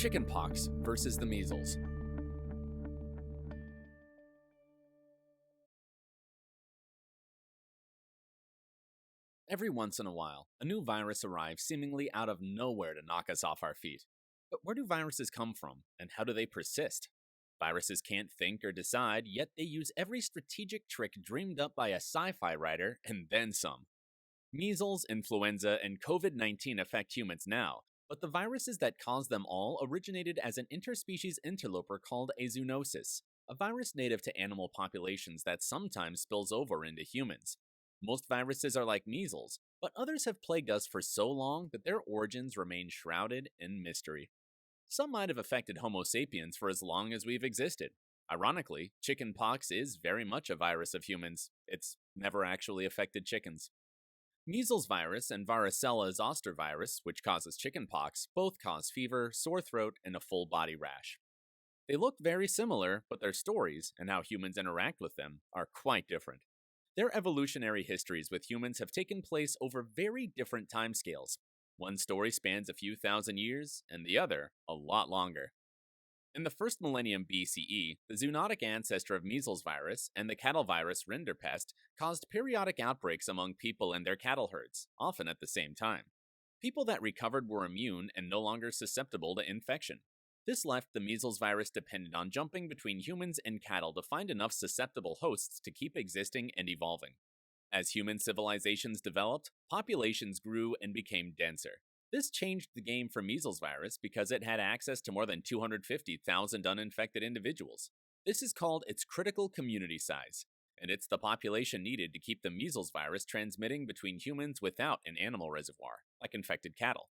Chickenpox versus the measles. Every once in a while, a new virus arrives seemingly out of nowhere to knock us off our feet. But where do viruses come from, and how do they persist? Viruses can't think or decide, yet they use every strategic trick dreamed up by a sci fi writer and then some. Measles, influenza, and COVID 19 affect humans now, but the viruses that cause them all originated as an interspecies interloper called a zoonosis, a virus native to animal populations that sometimes spills over into humans. Most viruses are like measles, but others have plagued us for so long that their origins remain shrouded in mystery. Some might have affected Homo sapiens for as long as we've existed. Ironically, chickenpox is very much a virus of humans. It's never actually affected chickens. Measles virus and varicella zoster virus, which causes chickenpox, both cause fever, sore throat, and a full body rash. They look very similar, but their stories, and how humans interact with them, are quite different. Their evolutionary histories with humans have taken place over very different timescales. One story spans a few thousand years, and the other a lot longer. In the first millennium BCE, the zoonotic ancestor of measles virus and the cattle virus rinderpest caused periodic outbreaks among people and their cattle herds, often at the same time. People that recovered were immune and no longer susceptible to infection. This left the measles virus dependent on jumping between humans and cattle to find enough susceptible hosts to keep existing and evolving. As human civilizations developed, populations grew and became denser. This changed the game for measles virus because it had access to more than 250,000 uninfected individuals. This is called its critical community size, and it's the population needed to keep the measles virus transmitting between humans without an animal reservoir, like infected cattle.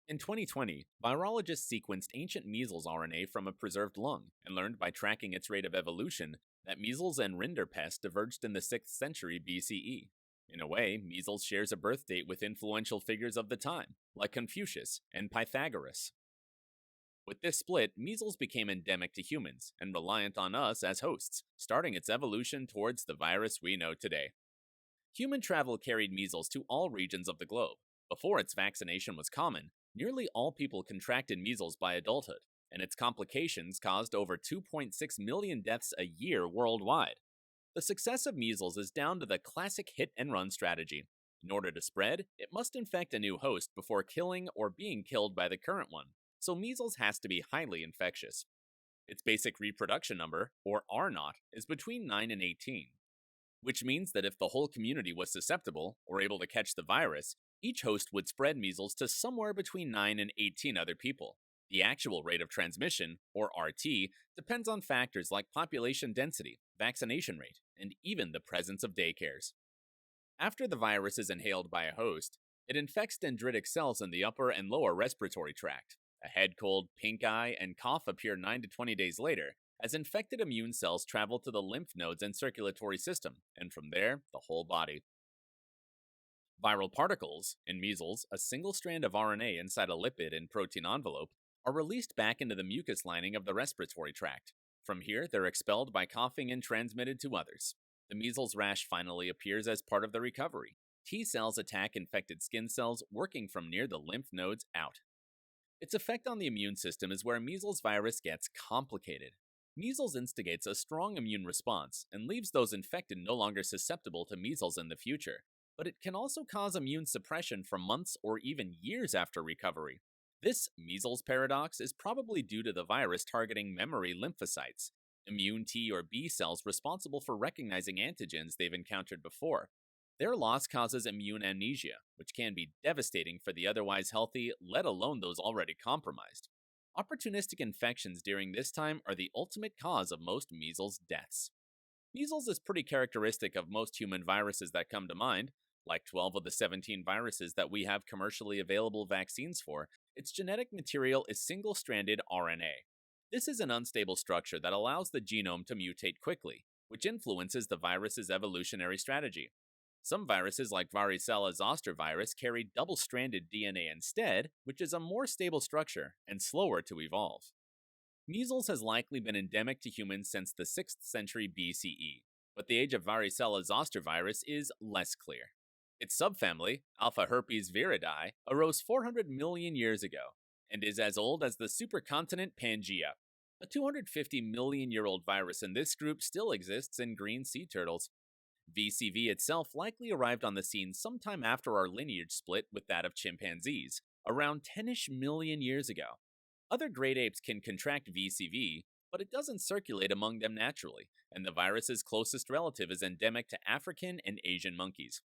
In 2020, virologists sequenced ancient measles RNA from a preserved lung and learned by tracking its rate of evolution that measles and rinderpest diverged in the 6th century BCE. In a way, measles shares a birth date with influential figures of the time, like Confucius and Pythagoras. With this split, measles became endemic to humans and reliant on us as hosts, starting its evolution towards the virus we know today. Human travel carried measles to all regions of the globe. Before its vaccination was common, nearly all people contracted measles by adulthood, and its complications caused over 2.6 million deaths a year worldwide. The success of measles is down to the classic hit-and-run strategy. In order to spread, it must infect a new host before killing or being killed by the current one, so measles has to be highly infectious. Its basic reproduction number, or R0, is between 9 and 18, which means that if the whole community was susceptible, or able to catch the virus, each host would spread measles to somewhere between 9 and 18 other people. The actual rate of transmission, or RT, depends on factors like population density, vaccination rate, and even the presence of daycares. After the virus is inhaled by a host, it infects dendritic cells in the upper and lower respiratory tract. A head cold, pink eye, and cough appear 9 to 20 days later, as infected immune cells travel to the lymph nodes and circulatory system, and from there, the whole body. Viral particles, in measles, a single strand of RNA inside a lipid and protein envelope, are released back into the mucus lining of the respiratory tract. From here, they're expelled by coughing and transmitted to others. The measles rash finally appears as part of the recovery. T cells attack infected skin cells, working from near the lymph nodes out. Its effect on the immune system is where measles virus gets complicated. Measles instigates a strong immune response and leaves those infected no longer susceptible to measles in the future, but it can also cause immune suppression for months or even years after recovery. This measles paradox is probably due to the virus targeting memory lymphocytes, immune T or B cells responsible for recognizing antigens they've encountered before. Their loss causes immune amnesia, which can be devastating for the otherwise healthy, let alone those already compromised. Opportunistic infections during this time are the ultimate cause of most measles deaths. Measles is pretty characteristic of most human viruses that come to mind. Like 12 of the 17 viruses that we have commercially available vaccines for, its genetic material is single-stranded RNA. This is an unstable structure that allows the genome to mutate quickly, which influences the virus's evolutionary strategy. Some viruses like varicella zoster virus carry double-stranded DNA instead, which is a more stable structure and slower to evolve. Measles has likely been endemic to humans since the 6th century BCE, but the age of varicella zoster virus is less clear. Its subfamily, Alpha herpes viridae, arose 400 million years ago. and is as old as the supercontinent Pangaea. A 250 million year old virus in this group still exists in green sea turtles. VCV itself likely arrived on the scene sometime after our lineage split with that of chimpanzees, around 10-ish million years ago. Other great apes can contract VCV, but it doesn't circulate among them naturally, and the virus's closest relative is endemic to African and Asian monkeys.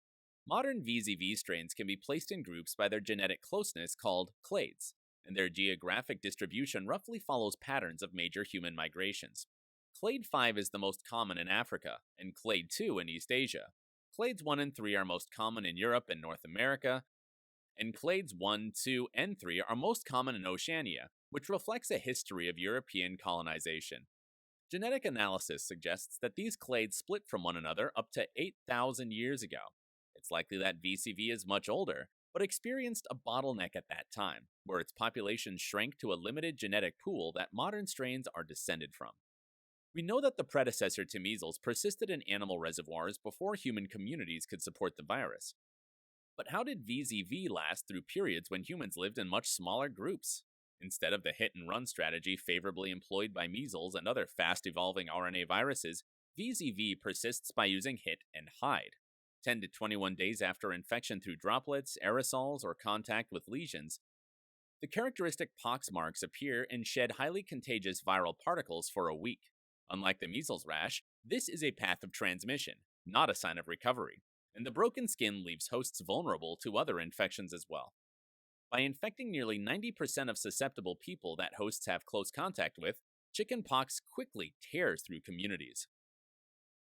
Modern VZV strains can be placed in groups by their genetic closeness called clades, and their geographic distribution roughly follows patterns of major human migrations. Clade 5 is the most common in Africa, and Clade 2 in East Asia. Clades 1 and 3 are most common in Europe and North America, and Clades 1, 2, and 3 are most common in Oceania, which reflects a history of European colonization. Genetic analysis suggests that these clades split from one another up to 8,000 years ago. It's likely that VCV is much older, but experienced a bottleneck at that time, where its population shrank to a limited genetic pool that modern strains are descended from. We know that the predecessor to measles persisted in animal reservoirs before human communities could support the virus. But how did VZV last through periods when humans lived in much smaller groups? Instead of the hit and run strategy favorably employed by measles and other fast evolving RNA viruses, VZV persists by using hit and hide. 10 to 21 days after infection through droplets, aerosols, or contact with lesions, the characteristic pox marks appear and shed highly contagious viral particles for a week. Unlike the measles rash, this is a path of transmission, not a sign of recovery, and the broken skin leaves hosts vulnerable to other infections as well. By infecting nearly 90% of susceptible people that hosts have close contact with, chickenpox quickly tears through communities.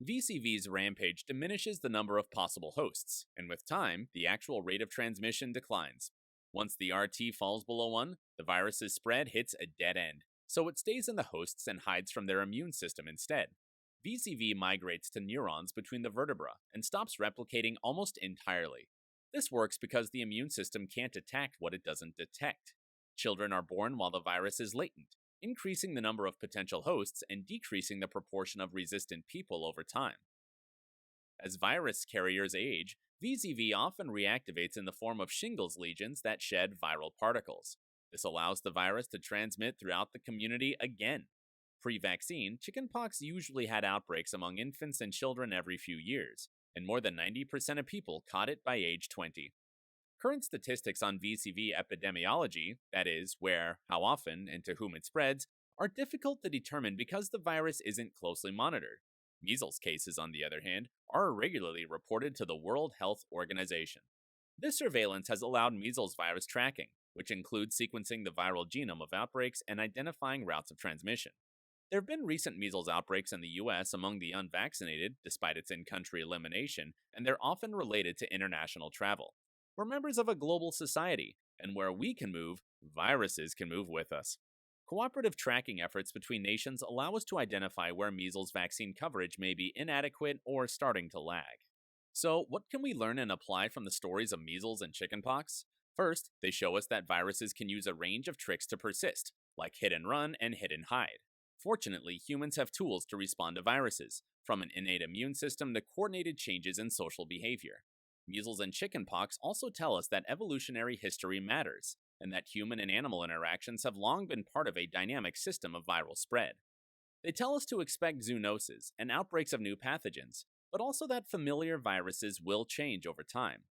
VCV's rampage diminishes the number of possible hosts, and with time, the actual rate of transmission declines. Once the RT falls below 1, the virus's spread hits a dead end, so it stays in the hosts and hides from their immune system instead. VCV migrates to neurons between the vertebrae and stops replicating almost entirely. This works because the immune system can't attack what it doesn't detect. Children are born while the virus is latent, increasing the number of potential hosts and decreasing the proportion of resistant people over time. As virus carriers age, VZV often reactivates in the form of shingles lesions that shed viral particles. This allows the virus to transmit throughout the community again. Pre-vaccine, chickenpox usually had outbreaks among infants and children every few years, and more than 90% of people caught it by age 20. Current statistics on VCV epidemiology, that is, where, how often, and to whom it spreads, are difficult to determine because the virus isn't closely monitored. Measles cases, on the other hand, are regularly reported to the World Health Organization. This surveillance has allowed measles virus tracking, which includes sequencing the viral genome of outbreaks and identifying routes of transmission. There have been recent measles outbreaks in the US among the unvaccinated, despite its in-country elimination, and they're often related to international travel. We're members of a global society, and where we can move, viruses can move with us. Cooperative tracking efforts between nations allow us to identify where measles vaccine coverage may be inadequate or starting to lag. So, what can we learn and apply from the stories of measles and chickenpox? First, they show us that viruses can use a range of tricks to persist, like hit and run and hit and hide. Fortunately, humans have tools to respond to viruses, from an innate immune system to coordinated changes in social behavior. Measles and chickenpox also tell us that evolutionary history matters, and that human and animal interactions have long been part of a dynamic system of viral spread. They tell us to expect zoonoses and outbreaks of new pathogens, but also that familiar viruses will change over time.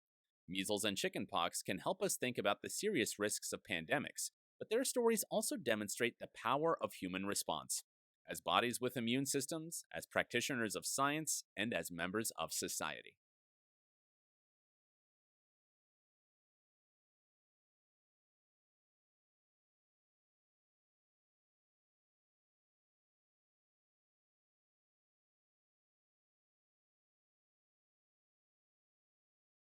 Measles and chickenpox can help us think about the serious risks of pandemics, but their stories also demonstrate the power of human response, as bodies with immune systems, as practitioners of science, and as members of society.